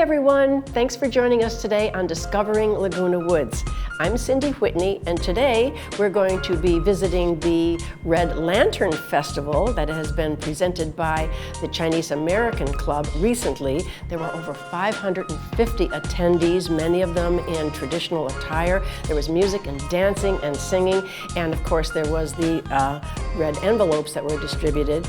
everyone, thanks for joining us today on Discovering Laguna Woods. I'm Cindy Whitney, and today we're going to be visiting the Red Lantern Festival that has been presented by the Chinese American Club recently. There were over 550 attendees, many of them in traditional attire. There was music and dancing and singing, and of course there was the red envelopes that were distributed.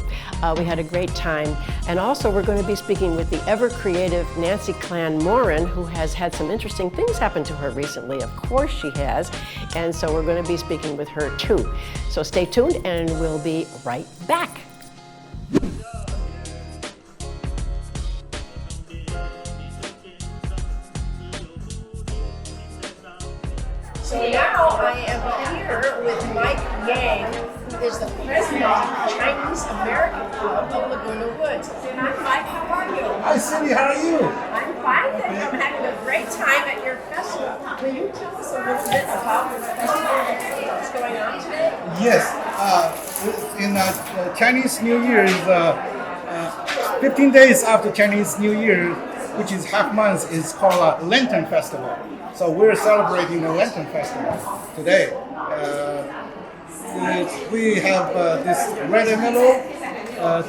We had a great time, and also we're going to be speaking with the ever-creative Nancy Clan-Morin, who has had some interesting things happen to her recently. Of course she has, and so we're going to be speaking with her too. So stay tuned and we'll be right back. So now I am here with Mike Yang, who is the president of the Chinese American Club of Laguna Woods. Hi Mike, how are you? Hi Cindy, how are you? I'm fine, thank you. I'm having a great time at your festival. Will you tell us a little bit about the festival, what's going on today? Yes, in Chinese New Year is 15 days after Chinese New Year, which is half month, is called a Lantern Festival. So we're celebrating the Lantern Festival today. We have this red envelope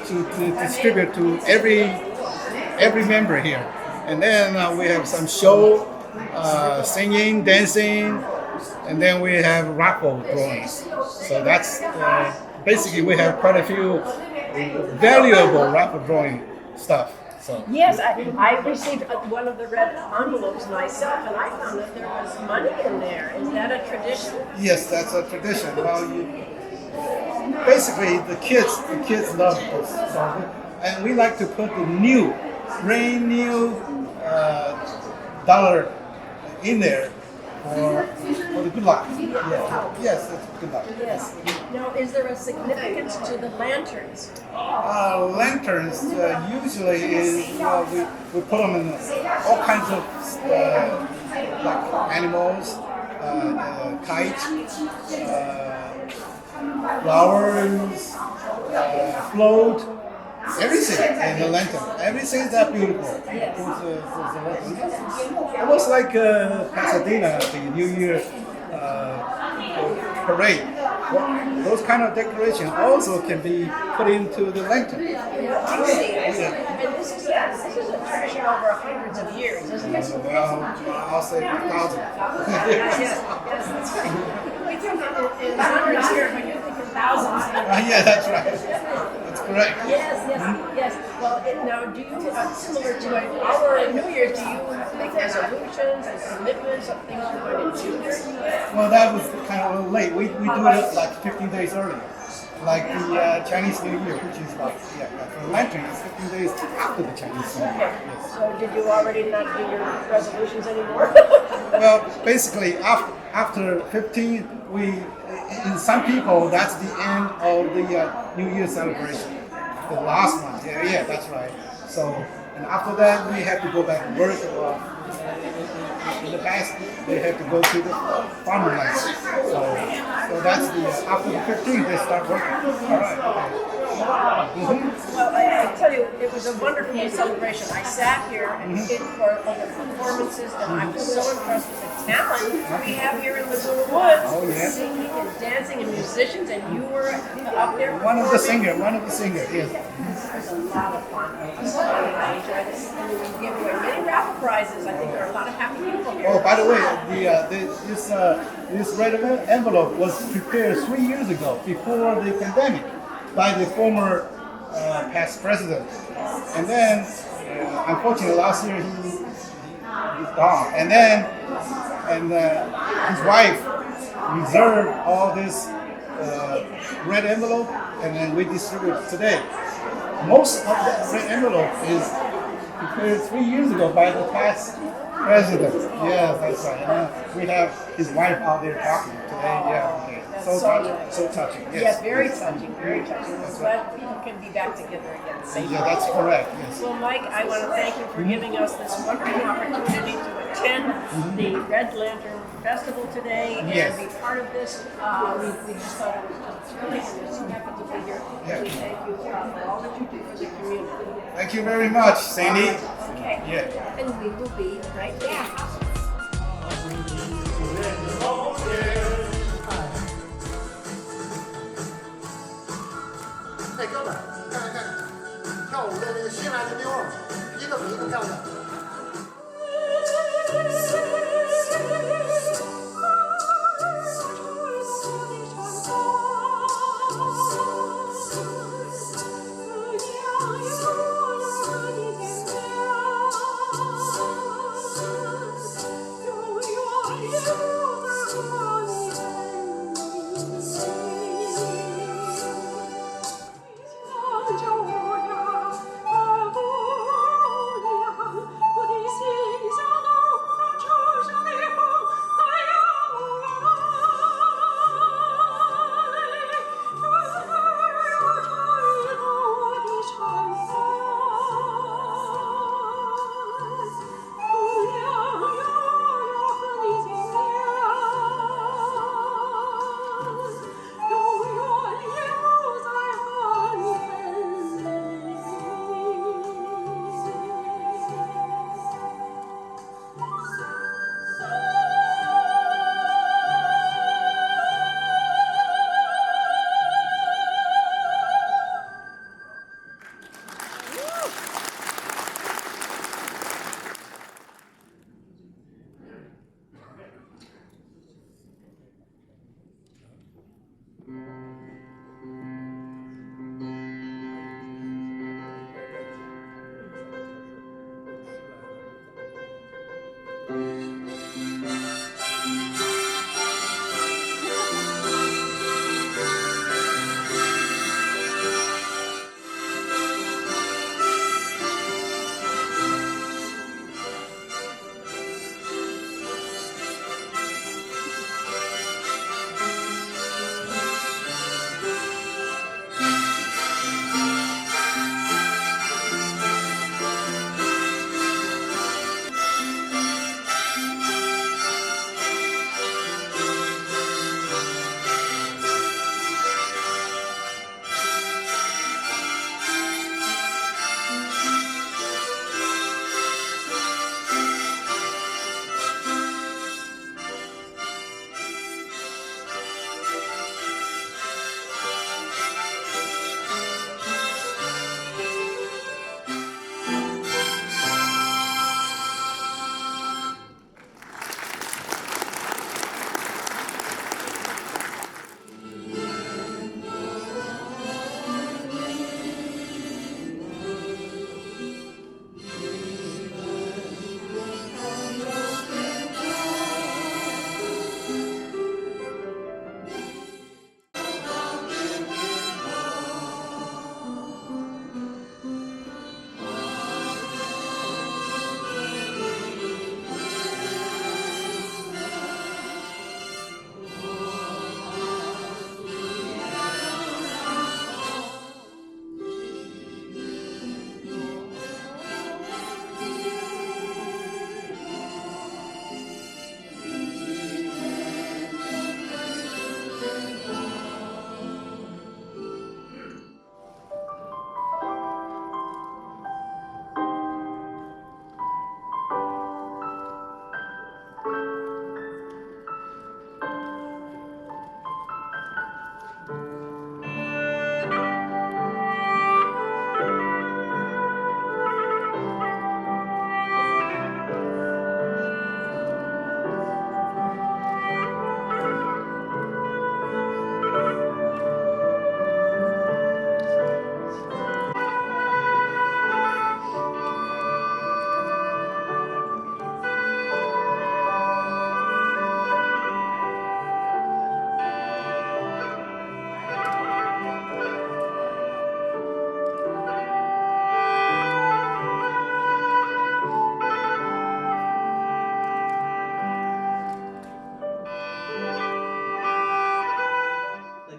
to distribute to every member here. And then we have some show, singing, dancing, and then we have raffle drawings. So that's basically we have quite a few valuable raffle drawing stuff. So. Yes, I received one of the red envelopes myself, and I found that there was money in there. Is that a tradition? Yes, that's a tradition. Well, basically the kids love this, and we like to put the brand new dollar in there for the good luck. Yeah. Yes, it's good luck. Yes. Now, is there a significance to the lanterns? Lanterns usually is we put them in all kinds of like animals, kites, flowers, float, everything in the lantern. Everything that beautiful. Yes. Almost like Pasadena, the New Year parade. Well, those kind of decoration also can be put into the lantern. I see. And this is a tradition over hundreds of years, isn't it? Well, I'll say 1,000. Yes, that's right. We think in hundreds here, but you think in thousands. Yeah, that's right. That's correct. Yes. Well, now, do you, similar to our New Year's, do you make resolutions and commitments of things you're going to do this year? Well, that was kind of a little late. We do it like 15 days earlier. Like the Chinese New Year, which is like, for lantern, it's 15 days after the Chinese New Year. Yes. So did you already not do your resolutions anymore? Well, basically, after 15, in some people, that's the end of the New Year celebration. The last one, yeah, that's right. So, and after that, we have to go back and work. In the past, they have to go to the farmer land. So that's after the 15th, they start working. All right. Well, I tell you, it was a wonderful celebration. I sat here and did for the performances, and I was so impressed with the talent we have here in Laguna Woods. Oh, yeah. Singing and dancing and musicians, and you were up there One of the performing. singers, yes. It was a lot of fun. I enjoyed it. And we gave away many raffle prizes. I think there are a lot of happy people here. Oh, by the way, this red envelope was prepared 3 years ago, before the pandemic, by the former past president. And then, unfortunately, last year he's gone. And then, his wife reserved all this red envelope, and then we distribute it today. Most of the red envelope is prepared 3 years ago by the past president. Yeah, that's right. We have his wife out there talking today. Yeah. Okay. So touching. Yes. Yes, very touching, very touching. I'm glad people can be back together again safely. Yeah, that's correct. Yes. Well, Mike, I want to thank you for giving us this wonderful opportunity to attend the Red Lantern Festival today and Yes. be part of this. We just thought it was just thrilling and we're so happy to be here. Yeah. We thank you for all that you do for the community. Thank you very much, Sandy. Okay. Yeah. And we will be right back. 哎，哥们儿，看看看看，跳舞的那个新来的妞儿，一个比一个漂亮。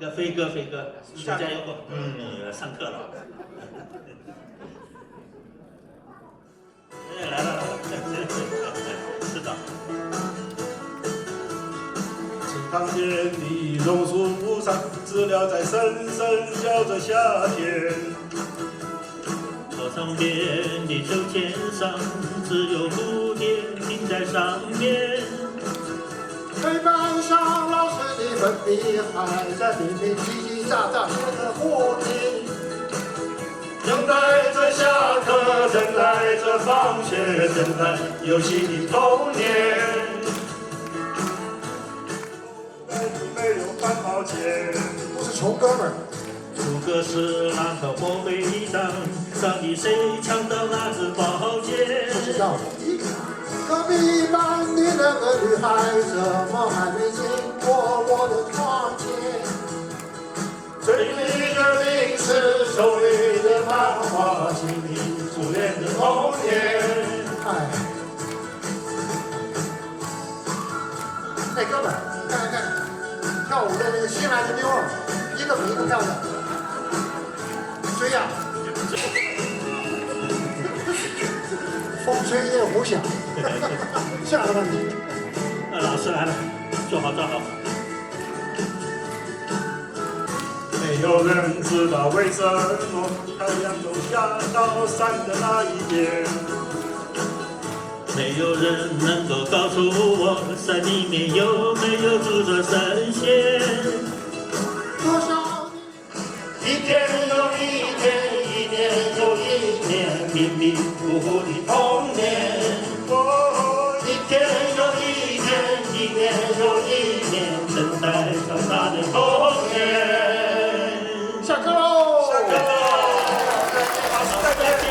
个飞哥，加油！上课了。哎，来了，是的。池塘边的榕树上，知了在声声叫着夏天。操场边的秋千上，只有蝴蝶停在上面。黑板上老师的粉笔还在里面叽叽喳喳写着不停。等待着下课，等待着放学，等待游戏的童年。没有半毛钱，都是穷哥们儿。诸葛是那个火背党，到底谁抢到那支宝剑？不知道。隔壁班的那个女孩怎么还没经过我的窗前？嘴里的零食，手里的漫画，心里初恋的童年。哎，那哥们儿，你看看，跳舞的那个新来的妞儿，一个比一个漂亮。追呀！风吹夜胡响，吓得你。老师来了，坐好。没有人知道为什么太阳都下到山的那一边。没有人能够告诉我，山里面有没有住着神仙？多少一天又一天，一年又一年，迷迷糊糊的童年。一天又一天，一年又一年，等待长大的童年。下课喽！下课喽！老师再见。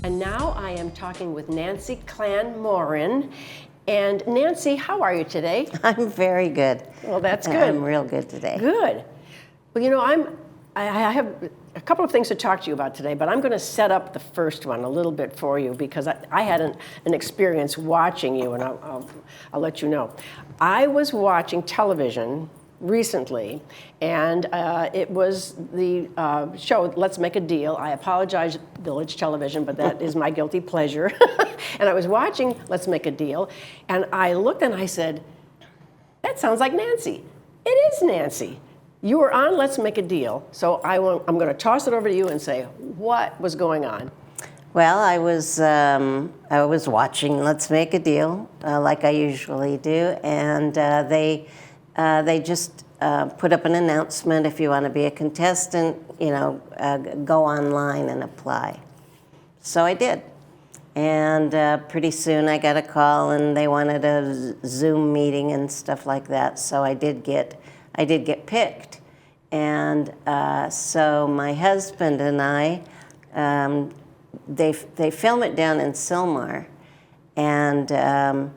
And now I am talking with Nancy Clan-Morin. And Nancy, how are you today? I'm very good. Well, that's good. I'm real good today. Good. Well, you know, I have a couple of things to talk to you about today, but I'm going to set up the first one a little bit for you because I had an experience watching you, and I'll let you know. I was watching television recently, and it was the show Let's Make a Deal. I apologize, Village Television, but that is my guilty pleasure. And I was watching Let's Make a Deal, and I looked and I said, that sounds like Nancy. It is Nancy. You were on Let's Make a Deal, so I'm going to toss it over to you and say, what was going on? Well, I was watching Let's Make a Deal, like I usually do, and they just put up an announcement, if you want to be a contestant, go online and apply. So I did. And pretty soon I got a call and they wanted a Zoom meeting and stuff like that. So I did get picked. And so my husband and I, they film it down in Sylmar. And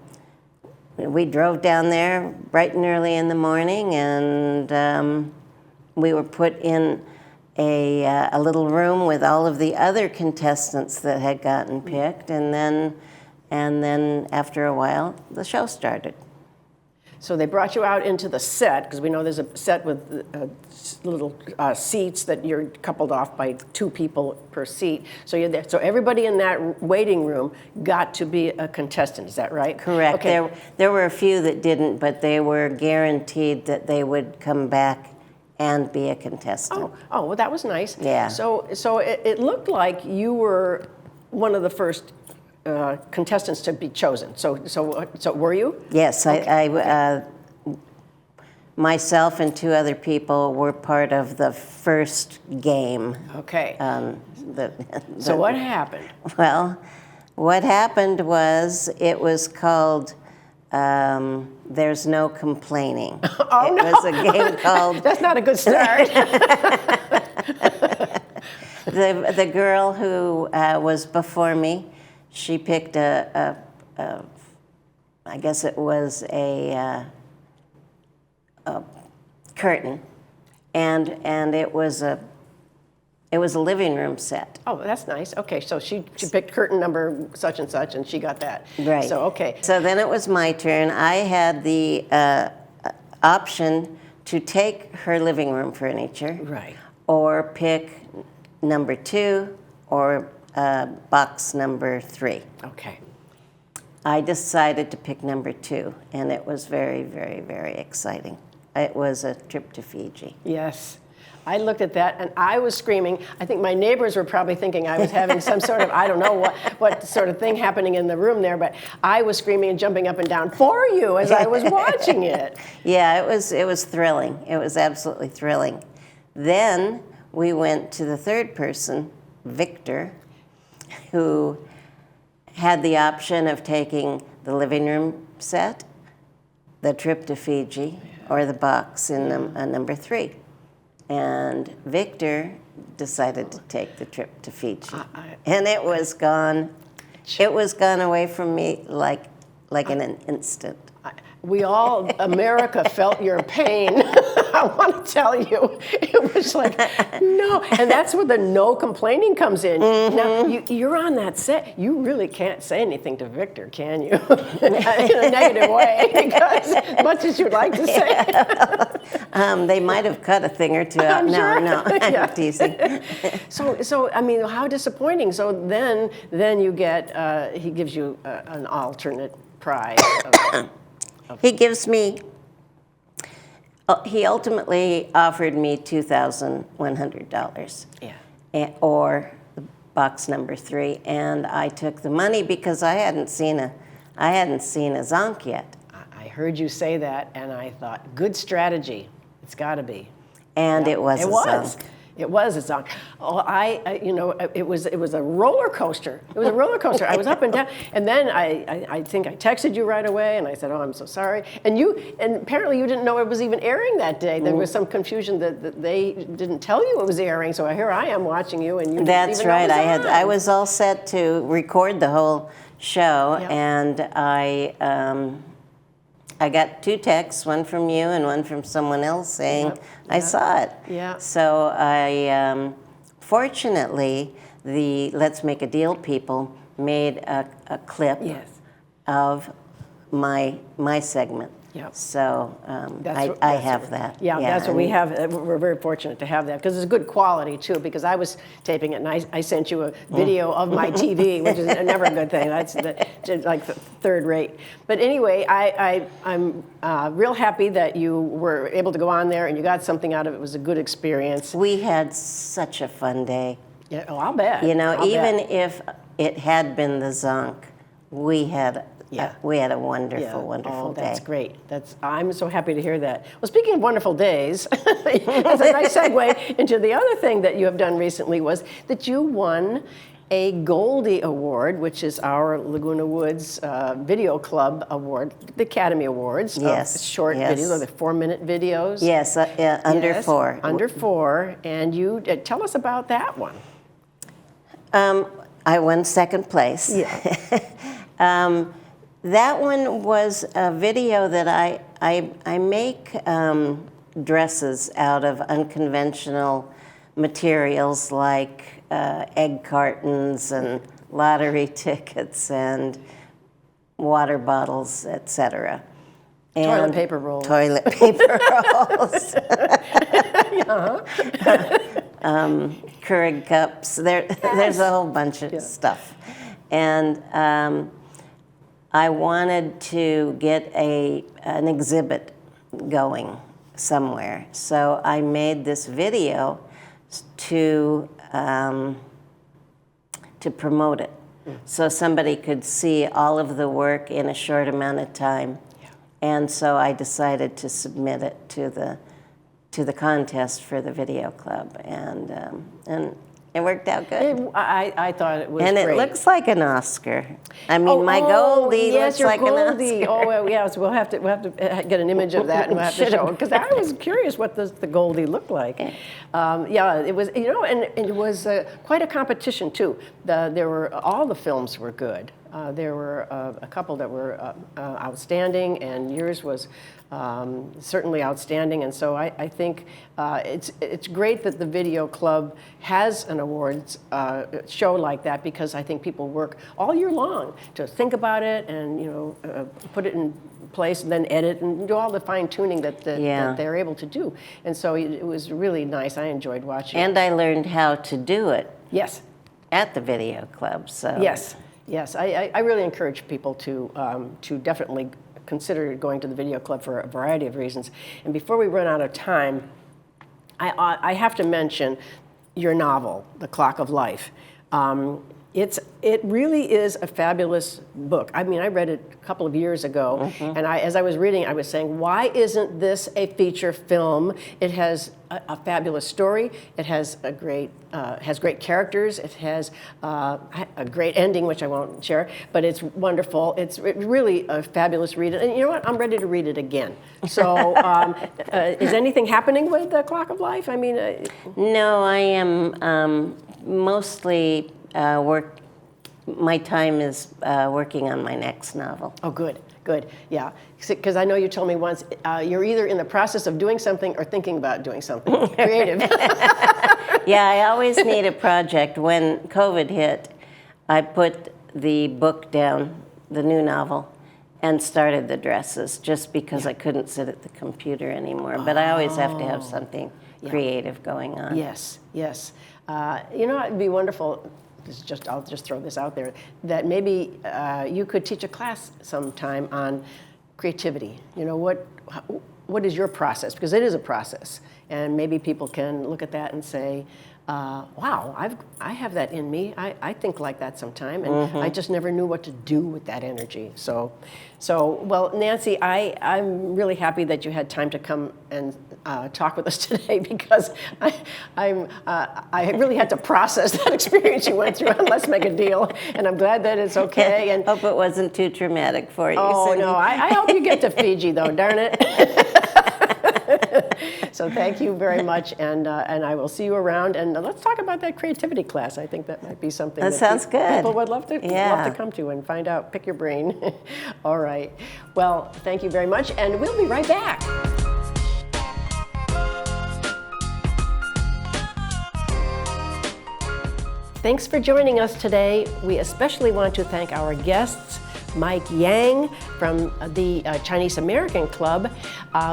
we drove down there bright and early in the morning, and we were put in a little room with all of the other contestants that had gotten picked, and then after a while, the show started. So they brought you out into the set, because we know there's a set with little seats that you're coupled off by 2 people per seat. So you're there. So everybody in that waiting room got to be a contestant. Is that right? Correct. Okay. There were a few that didn't, but they were guaranteed that they would come back and be a contestant. Oh, well, that was nice. Yeah. So it looked like you were one of the first contestants to be chosen. So were you? Yes, okay. Myself and 2 other people were part of the first game. Okay. So what happened? Well, what happened was it was called There's No Complaining. Oh, it was a game called... That's not a good start. The girl who was before me, she picked I guess it was a curtain, and it was a living room set. Oh, that's nice. Okay, so she picked curtain number such and such, and she got that. Right. So, okay. So then it was my turn. I had the option to take her living room furniture. Right. Or pick number 2 or box number 3. Okay. I decided to pick number 2, and it was very, very, very exciting. It was a trip to Fiji. Yes. I looked at that and I was screaming. I think my neighbors were probably thinking I was having some sort of, I don't know what sort of thing happening in the room there, but I was screaming and jumping up and down for you as I was watching it. Yeah, it was thrilling. It was absolutely thrilling. Then we went to the third person, Victor, who had the option of taking the living room set, the trip to Fiji, or the box in number 3. And Victor decided to take the trip to Fiji. And it was gone. It was gone away from me like in an instant. We all, America, felt your pain. I want to tell you. It was like, no. And that's where the no complaining comes in. Mm-hmm. Now, you're on that set. You really can't say anything to Victor, can you? In a negative way, because as much as you'd like to say. They might have cut a thing or 2 out. Sure. No, I'm teasing. So, I mean, how disappointing. So then you get, he gives you an alternate prize. He gives me, he ultimately offered me $2,100. Yeah. Or the box number 3, and I took the money because I hadn't seen a zonk yet. I heard you say that, and I thought, good strategy. It's got to be. And yeah. It was a zonk. It was a zonk. Oh, it was a roller coaster. It was a roller coaster. I was up and down, and then I think I texted you right away, and I said, "Oh, I'm so sorry." And apparently you didn't know it was even airing that day. There was some confusion that they didn't tell you it was airing. So here I am watching you, and you. That's didn't right. even know it was on. I was all set to record the whole show, Yep. and I got 2 texts, one from you and one from someone else saying, Yep. I saw it. Yeah. So fortunately, the Let's Make a Deal people made a clip Yes. of my segment. Yep. So I that's have what- that. Yeah, that's what we and- have. We're very fortunate to have that because it's good quality too. Because I was taping it and I sent you a video of my TV, which is never a good thing. That's just like third rate. But anyway, I'm real happy that you were able to go on there and you got something out of it. It was a good experience. We had such a fun day. Yeah, oh, I'll bet. You know, I'll even bet. if it had been the Zonk, we had a wonderful, wonderful oh, day. that's great. I'm so happy to hear that. Well, speaking of wonderful days, that's a nice segue into the other thing that you have done recently was that you won a Goldie Award, which is our Laguna Woods Video Club Award, the Academy Awards. Yes, Short yes. videos, they're 4-minute videos. Yes, under Yes, 4. Under 4. And you tell us about that one. I won second place. Yeah. That one was a video that I make dresses out of unconventional materials like egg cartons and lottery tickets and water bottles, etc. Toilet paper rolls. Toilet paper rolls. Keurig cups. There's a whole bunch of stuff. And I wanted to get an exhibit going somewhere. So I made this video to promote it. So somebody could see all of the work in a short amount of time. And so I decided to submit it to the contest for the video club, and it worked out good. I thought it was And great. it looks like an Oscar. I mean, my Goldie yes, looks your like Goldie. an Oscar. Oh, well, yes, we'll have to get an image of that and we'll have to show it because I was curious what the Goldie looked like. Yeah, it was, and it was quite a competition too. All the films were good. There were a couple that were outstanding, and yours was certainly outstanding. And so I think it's great that the Video Club has an awards show like that because I think people work all year long to think about it and put it in place and then edit and do all the fine tuning that they're able to do. And so it was really nice. I enjoyed watching. And I learned how to do it. Yes. At the video club. So Yes. Yes, I really encourage people to definitely consider going to the video club for a variety of reasons. And before we run out of time, I have to mention your novel, The Clock of Life. It really is a fabulous book. I mean, I read it a couple of years ago, and as I was reading, I was saying, why isn't this a feature film? It has a fabulous story. It has great characters. It has a great ending, which I won't share, but it's wonderful. It's really a fabulous read. And you know what? I'm ready to read it again. So, is anything happening with The Clock of Life? I mean, no, I am mostly my time is working on my next novel. Oh, good, yeah. Because I know you told me once you're either in the process of doing something or thinking about doing something creative. Yeah, I always need a project. When COVID hit, I put the book down, the new novel, and started the dresses just because I couldn't sit at the computer anymore. But I always have to have something creative going on. Yes. It'd be wonderful. I'll just throw this out there, that maybe you could teach a class sometime on creativity. What is your process? Because it is a process, and maybe people can look at that and say, wow, I have that in me. I think like that sometime, and I just never knew what to do with that energy. So well, Nancy, I'm really happy that you had time to come and talk with us today because I really had to process that experience you went through on Let's Make a Deal, and I'm glad that it's okay. And hope it wasn't too traumatic for you. Oh, Cindy. no, I hope you get to Fiji, though, darn it. So thank you very much, and I will see you around. And let's talk about that creativity class. I think that might be something That sounds good. People would love to come to and find out, pick your brain. All right. Well, thank you very much, and we'll be right back. Thanks for joining us today. We especially want to thank our guests Mike Yang from the Chinese American Club.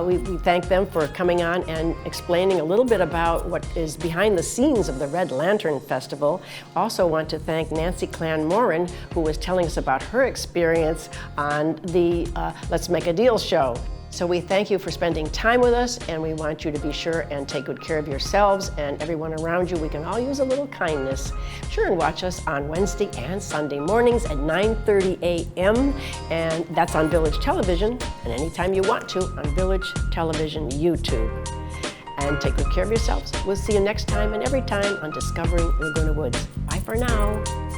We thank them for coming on and explaining a little bit about what is behind the scenes of the Red Lantern Festival. Also want to thank Nancy Clan-Morin, who was telling us about her experience on the Let's Make a Deal show. So we thank you for spending time with us, and we want you to be sure and take good care of yourselves and everyone around you. We can all use a little kindness. Be sure and watch us on Wednesday and Sunday mornings at 9:30 a.m. and that's on Village Television, and anytime you want to on Village Television YouTube. And take good care of yourselves. We'll see you next time and every time on Discovering Laguna Woods. Bye for now.